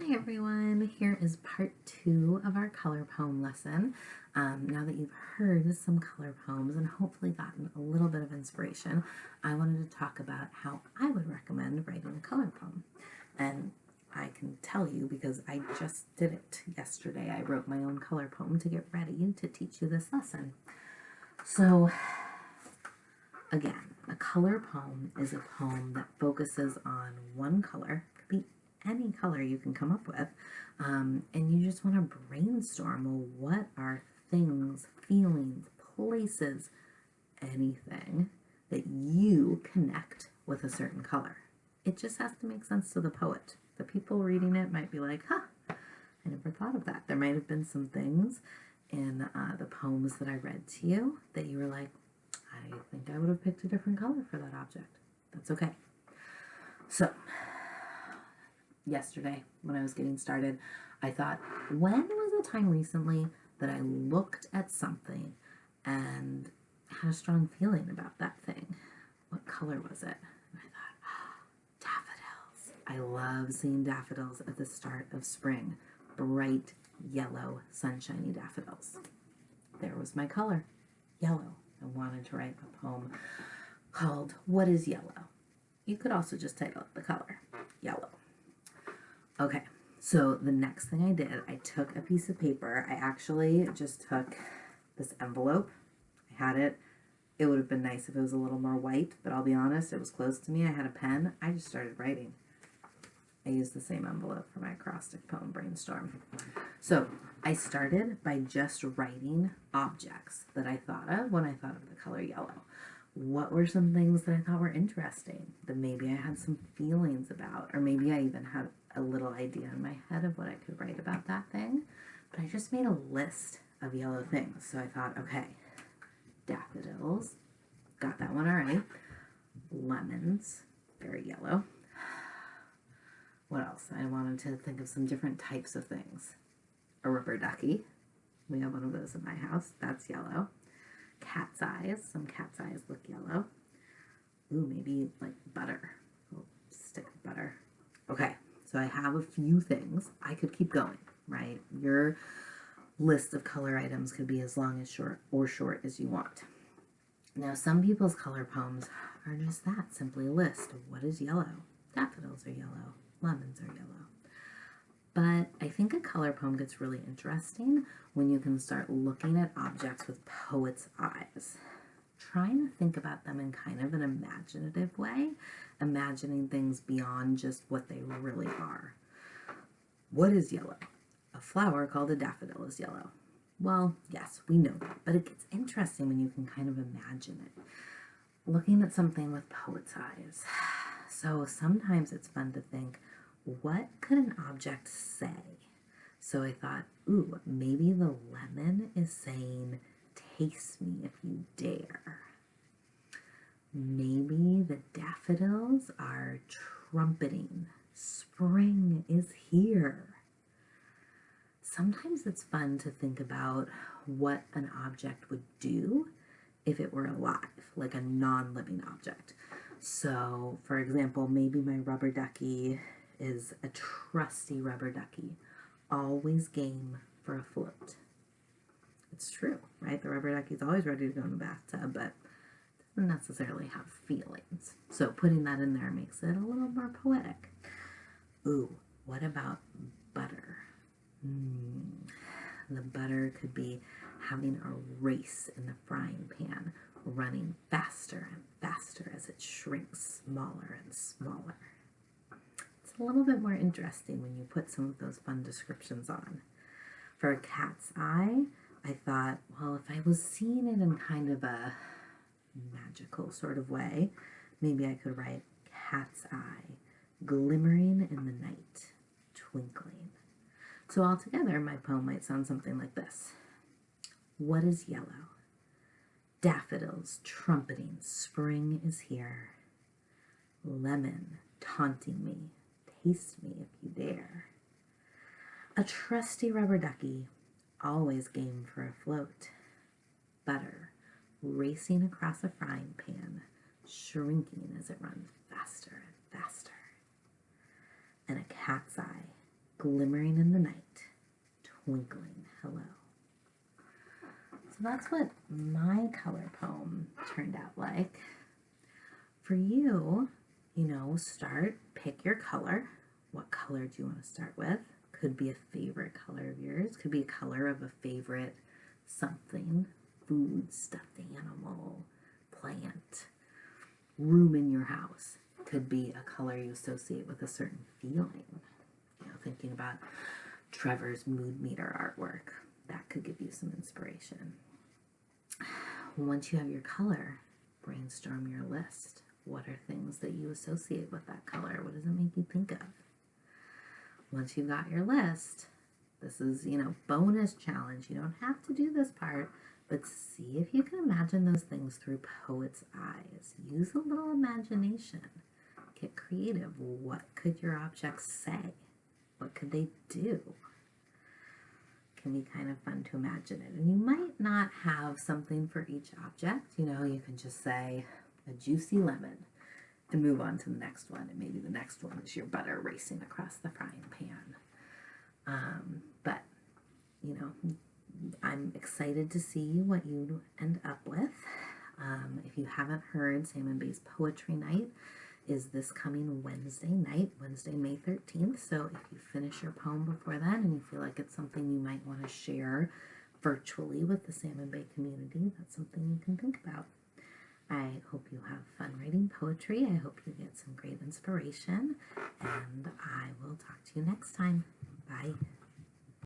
Hi everyone, here is part 2 of our color poem lesson. Now that you've heard some color poems and hopefully gotten a little bit of inspiration, I wanted to talk about how I would recommend writing a color poem. And I can tell you because I just did it yesterday. I wrote my own color poem to get ready to teach you this lesson. So again, a color poem is a poem that focuses on one color, could be any color you can come up with, and you just want to brainstorm, well, what are things, feelings, places, anything that you connect with a certain color. It just has to make sense to the poet. The people reading it might be like, huh, I never thought of that. There might have been some things in the poems that I read to you that you were like, I think I would have picked a different color for that object. That's okay. So, yesterday when I was getting started, I thought, when was a time recently that I looked at something and had a strong feeling about that thing? What color was it? And I thought, daffodils. I love seeing daffodils at the start of spring. Bright yellow, sunshiny daffodils. There was my color, yellow. I wanted to write a poem called What is Yellow? You could also just title it the color, yellow. Okay, so the next thing I did, I took a piece of paper. I actually just took this envelope. I had it. It would have been nice if it was a little more white, but I'll be honest, it was close to me. I had a pen. I just started writing. I used the same envelope for my acrostic poem brainstorm. So I started by just writing objects that I thought of when I thought of the color yellow. What were some things that I thought were interesting, that maybe I had some feelings about, or maybe I even had a little idea in my head of what I could write about that thing. But I just made a list of yellow things. So I thought, okay, daffodils, got that one already. Lemons, very yellow. What else? I wanted to think of some different types of things. A rubber ducky. We have one of those in my house. That's yellow. Cat's eyes. Some cat's eyes look yellow. Ooh, maybe like butter. A stick of butter. Okay, so I have a few things. I could keep going, right? Your list of color items could be as long as short as you want. Now, some people's color poems are just that, simply a list of what is yellow. Daffodils are yellow. Lemons are yellow. But I think a color poem gets really interesting when you can start looking at objects with poet's eyes. Trying to think about them in kind of an imaginative way, imagining things beyond just what they really are. What is yellow? A flower called a daffodil is yellow. Well, yes, we know that, but it gets interesting when you can kind of imagine it. Looking at something with poet's eyes. So sometimes it's fun to think, what could an object say? So I thought, ooh, maybe the lemon is saying, taste me if you dare. Maybe the daffodils are trumpeting, spring is here. Sometimes it's fun to think about what an object would do if it were alive, like a non-living object. So, for example, maybe my rubber ducky is a trusty rubber ducky, always game for a float. It's true, right? The rubber ducky's always ready to go in the bathtub, but doesn't necessarily have feelings. So putting that in there makes it a little more poetic. Ooh, what about butter? The butter could be having a race in the frying pan, running faster and faster as it shrinks smaller and smaller. It's a little bit more interesting when you put some of those fun descriptions on. For a cat's eye, I thought, well, if I was seeing it in kind of a magical sort of way, maybe I could write cat's eye, glimmering in the night, twinkling. So altogether, my poem might sound something like this. What is yellow? Daffodils trumpeting, spring is here. Lemon taunting me, taste me if you dare. A trusty rubber ducky, always game for a float. Butter racing across a frying pan, shrinking as it runs faster and faster. And a cat's eye, glimmering in the night, twinkling hello. So that's what my color poem turned out like. For you, pick your color. What color do you want to start with? Could be a favorite color of yours, could be a color of a favorite something, food, stuffed animal, plant, room in your house. Could be a color you associate with a certain feeling. Thinking about Trevor's mood meter artwork, that could give you some inspiration. Once you have your color, brainstorm your list. What are things that you associate with that color? What does it make you think of? Once you've got your list, this is, bonus challenge. You don't have to do this part, but see if you can imagine those things through poet's eyes. Use a little imagination. Get creative. What could your objects say? What could they do? It can be kind of fun to imagine it. And you might not have something for each object. You can just say a juicy lemon and move on to the next one. And maybe the next one is your butter racing across the frying pan. But I'm excited to see what you end up with. If you haven't heard, Salmon Bay's Poetry Night is this coming Wednesday night, Wednesday, May 13th. So if you finish your poem before then and you feel like it's something you might want to share virtually with the Salmon Bay community, that's something you can think about. I hope you have fun writing poetry. I hope you get some great inspiration, and I will talk to you next time. Bye.